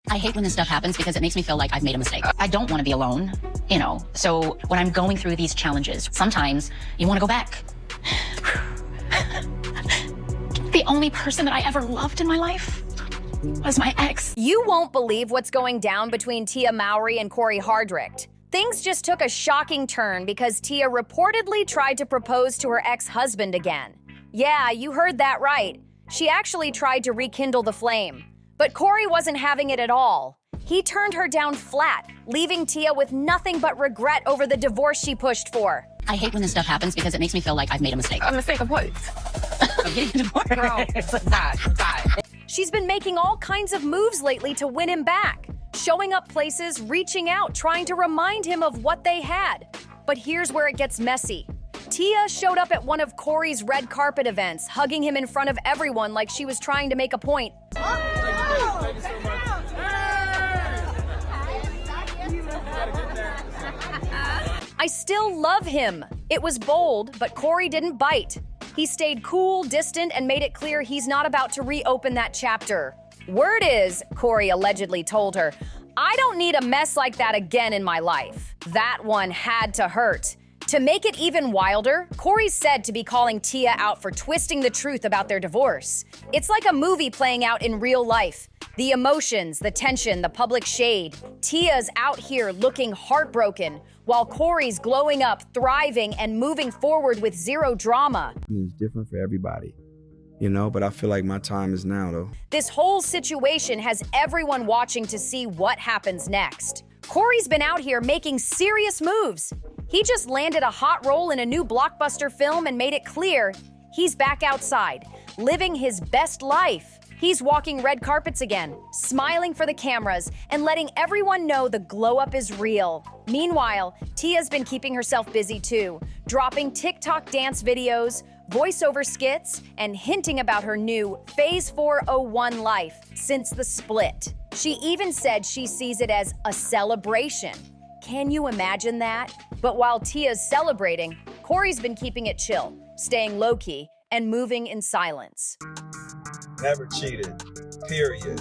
I hate when this stuff happens because it makes me feel like I've made a mistake. I don't want to be alone, So when I'm going through these challenges, sometimes you want to go back. The only person that I ever loved in my life was my ex. You won't believe what's going down between Tia Mowry and Cory Hardrict. Things just took a shocking turn because Tia reportedly tried to propose to her ex-husband again. Yeah, you heard that right. She actually tried to rekindle the flame. But Cory wasn't having it at all. He turned her down flat, leaving Tia with nothing but regret over the divorce she pushed for. I hate when this stuff happens because it makes me feel like I've made a mistake. A mistake of what? I'm getting divorced. Girl, God. She's been making all kinds of moves lately to win him back. Showing up places, reaching out, trying to remind him of what they had. But here's where it gets messy. Tia showed up at one of Cory's red carpet events, hugging him in front of everyone like she was trying to make a point. I still love him. It was bold, but Cory didn't bite. He stayed cool, distant, and made it clear he's not about to reopen that chapter. Word is, Cory allegedly told her, I don't need a mess like that again in my life. That one had to hurt. To make it even wilder, Cory's said to be calling Tia out for twisting the truth about their divorce. It's like a movie playing out in real life. The emotions, the tension, the public shade. Tia's out here looking heartbroken, while Cory's glowing up, thriving, and moving forward with zero drama. It's different for everybody, but I feel like my time is now, though. This whole situation has everyone watching to see what happens next. Cory's been out here making serious moves. He just landed a hot role in a new blockbuster film and made it clear he's back outside, living his best life. He's walking red carpets again, smiling for the cameras, and letting everyone know the glow-up is real. Meanwhile, Tia's been keeping herself busy too, dropping TikTok dance videos, voiceover skits, and hinting about her new Phase 401 life since the split. She even said she sees it as a celebration. Can you imagine that? But while Tia's celebrating, Cory's been keeping it chill, staying low-key, and moving in silence. Never cheated, period.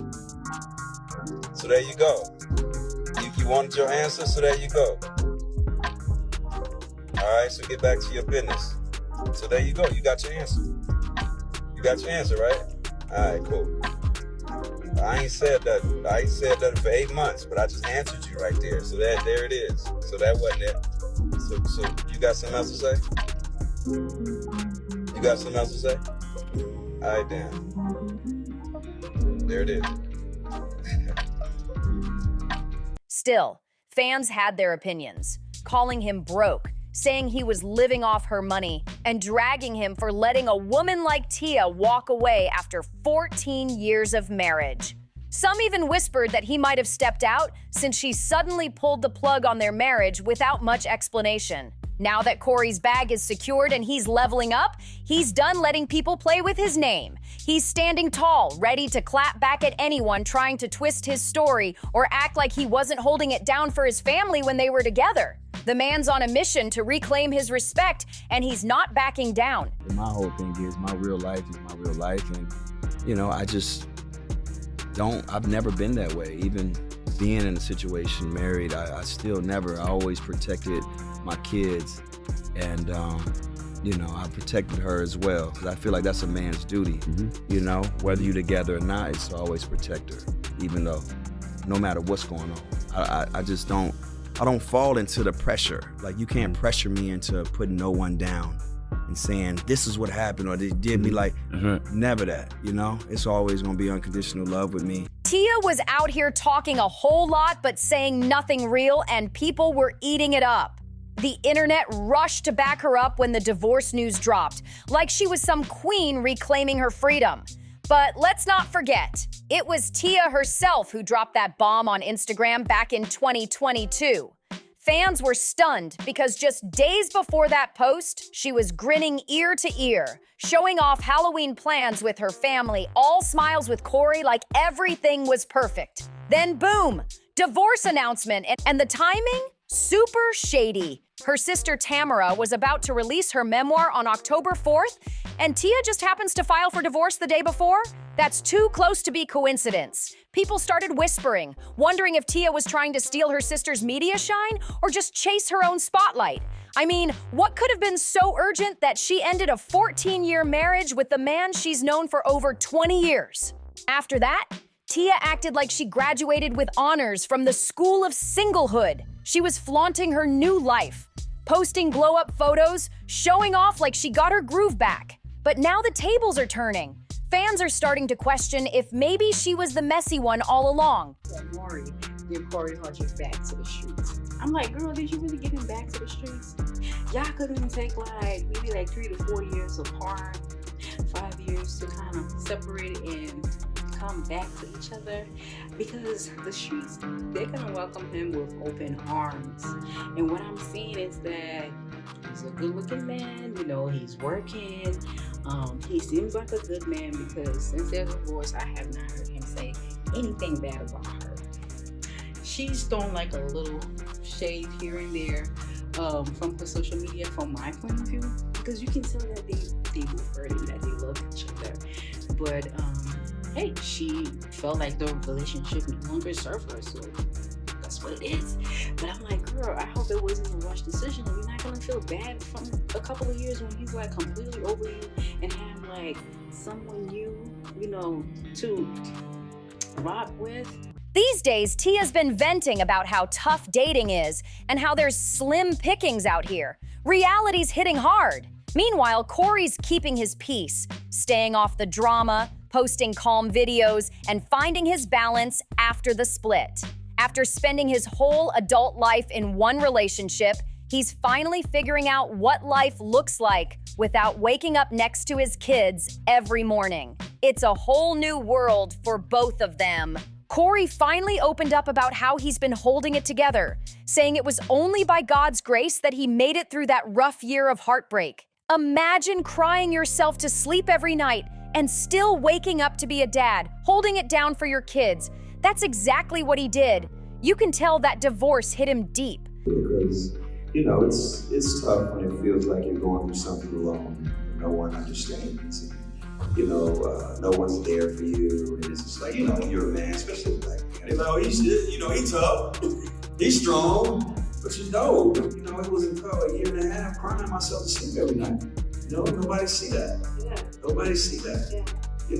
So there you go. You wanted your answer, so there you go. All right, so get back to your business. So there you go, you got your answer. You got your answer, right? All right, cool. I ain't said that for 8 months, but I just answered you right there. So there it is. So that wasn't it. So you got something else to say? You got something else to say? All right, then. There it is. Still, fans had their opinions, calling him broke, saying he was living off her money, and dragging him for letting a woman like Tia walk away after 14 years of marriage. Some even whispered that he might have stepped out since she suddenly pulled the plug on their marriage without much explanation. Now that Cory's bag is secured and he's leveling up, he's done letting people play with his name. He's standing tall, ready to clap back at anyone trying to twist his story or act like he wasn't holding it down for his family when they were together. The man's on a mission to reclaim his respect, and he's not backing down. My whole thing is my real life is my real life, and I just I've never been that way. Even being in a situation, married, I still never, I always protected my kids, and I protected her as well, because I feel like that's a man's duty. Whether you're together or not, it's to always protect her, even though, no matter what's going on. I just don't fall into the pressure. Like, you can't pressure me into putting no one down and saying, this is what happened, or they did me like, never that, It's always gonna be unconditional love with me. Tia was out here talking a whole lot, but saying nothing real, and people were eating it up. The internet rushed to back her up when the divorce news dropped, like she was some queen reclaiming her freedom. But let's not forget, it was Tia herself who dropped that bomb on Instagram back in 2022. Fans were stunned because just days before that post, she was grinning ear to ear, showing off Halloween plans with her family, all smiles with Cory like everything was perfect. Then boom, divorce announcement, and the timing? Super shady. Her sister Tamara was about to release her memoir on October 4th, and Tia just happens to file for divorce the day before? That's too close to be coincidence. People started whispering, wondering if Tia was trying to steal her sister's media shine or just chase her own spotlight. I mean, what could have been so urgent that she ended a 14-year marriage with the man she's known for over 20 years? After that, Tia acted like she graduated with honors from the School of Singlehood. She was flaunting her new life, posting glow-up photos, showing off like she got her groove back. But now the tables are turning. Fans are starting to question if maybe she was the messy one all along. Mowry, give Cory Hardrict back to the streets. I'm like, girl, did you really get him back to the streets? Y'all couldn't take maybe 3 to 4 years apart, 5 years to kind of separate and come back to each other, because the streets, they're gonna welcome him with open arms. And what I'm seeing is that he's a good-looking man. He's working. He seems like a good man, because since their divorce, I have not heard him say anything bad about her. She's thrown a little shade here and there from her social media, from my point of view, because you can tell that they were hurting, that they love each other. But hey, she felt like the relationship no longer served her, so that's what it is. But I'm like, girl, I hope it wasn't a rushed decision. You're not gonna feel bad from a couple of years when he's completely over you and have someone new, to rock with. These days, Tia's been venting about how tough dating is and how there's slim pickings out here. Reality's hitting hard. Meanwhile, Cory's keeping his peace, staying off the drama, posting calm videos, and finding his balance after the split. After spending his whole adult life in one relationship, he's finally figuring out what life looks like without waking up next to his kids every morning. It's a whole new world for both of them. Cory finally opened up about how he's been holding it together, saying it was only by God's grace that he made it through that rough year of heartbreak. Imagine crying yourself to sleep every night and still waking up to be a dad, holding it down for your kids. That's exactly what he did. You can tell that divorce hit him deep. Because, it's tough when it feels like you're going through something alone. No one understands. No one's there for you. And it's just when you're a man, especially a black man. He's tough. He's strong. But it was a year and a half crying myself to sleep every night. Nobody see that. Yeah. Nobody see that. Yeah. You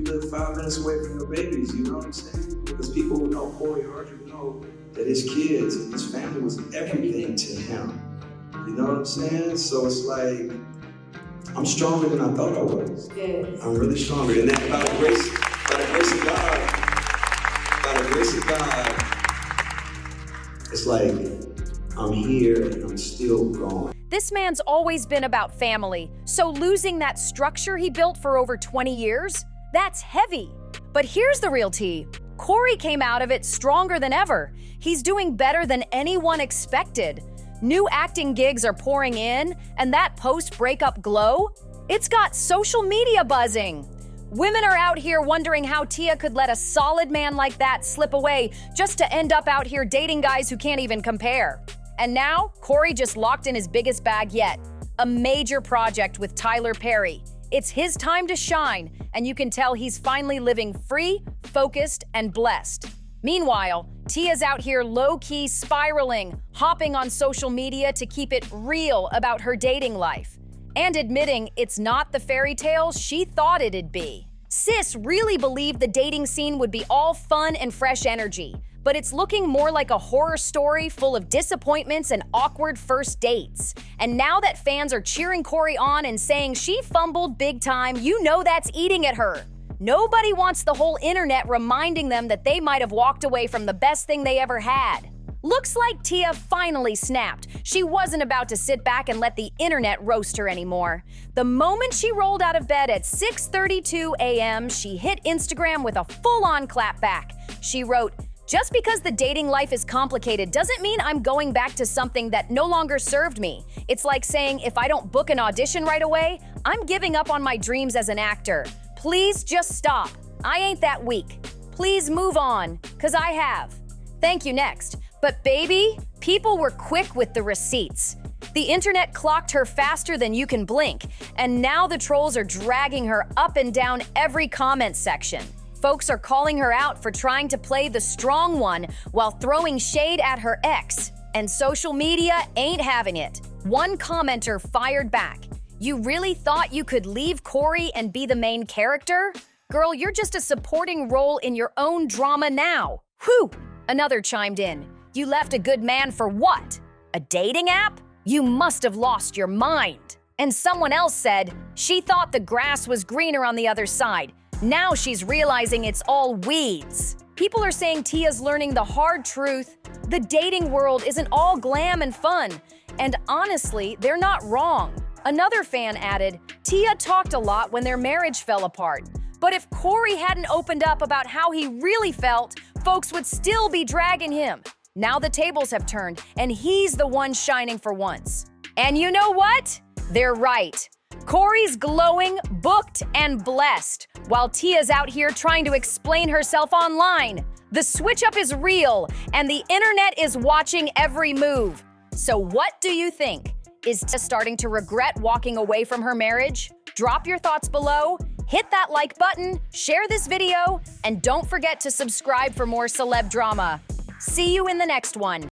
live 5 minutes away from your babies, you know what I'm saying? Because people who know Cory Hardrict know that his kids and his family was everything to him. You know what I'm saying? So it's I'm stronger than I thought I was. Yes. I'm really stronger. And that by the grace of God, it's I'm here and I'm still going. This man's always been about family, so losing that structure he built for over 20 years, that's heavy. But here's the real tea. Cory came out of it stronger than ever. He's doing better than anyone expected. New acting gigs are pouring in, and that post-breakup glow, it's got social media buzzing. Women are out here wondering how Tia could let a solid man like that slip away just to end up out here dating guys who can't even compare. And now, Cory just locked in his biggest bag yet, a major project with Tyler Perry. It's his time to shine, and you can tell he's finally living free, focused, and blessed. Meanwhile, Tia's out here low-key spiraling, hopping on social media to keep it real about her dating life, and admitting it's not the fairy tale she thought it'd be. Sis really believed the dating scene would be all fun and fresh energy, but it's looking more like a horror story full of disappointments and awkward first dates. And now that fans are cheering Cory on and saying she fumbled big time, that's eating at her. Nobody wants the whole internet reminding them that they might have walked away from the best thing they ever had. Looks like Tia finally snapped. She wasn't about to sit back and let the internet roast her anymore. The moment she rolled out of bed at 6:32 a.m., she hit Instagram with a full-on clapback. She wrote, "Just because the dating life is complicated doesn't mean I'm going back to something that no longer served me. It's like saying if I don't book an audition right away, I'm giving up on my dreams as an actor. Please just stop. I ain't that weak. Please move on, 'cause I have. Thank you next." But baby, people were quick with the receipts. The internet clocked her faster than you can blink, and now the trolls are dragging her up and down every comment section. Folks are calling her out for trying to play the strong one while throwing shade at her ex, and social media ain't having it. One commenter fired back, "You really thought you could leave Cory and be the main character? Girl, you're just a supporting role in your own drama now." Whew! Another chimed in, "You left a good man for what? A dating app? You must have lost your mind." And someone else said, "She thought the grass was greener on the other side. Now she's realizing it's all weeds." People are saying Tia's learning the hard truth. The dating world isn't all glam and fun. And honestly, they're not wrong. Another fan added, "Tia talked a lot when their marriage fell apart. But if Cory hadn't opened up about how he really felt, folks would still be dragging him. Now the tables have turned, and he's the one shining for once." And you know what? They're right. Cory's glowing, booked, and blessed, while Tia's out here trying to explain herself online. The switch-up is real, and the internet is watching every move. So what do you think? Is Tia starting to regret walking away from her marriage? Drop your thoughts below, hit that like button, share this video, and don't forget to subscribe for more celeb drama. See you in the next one.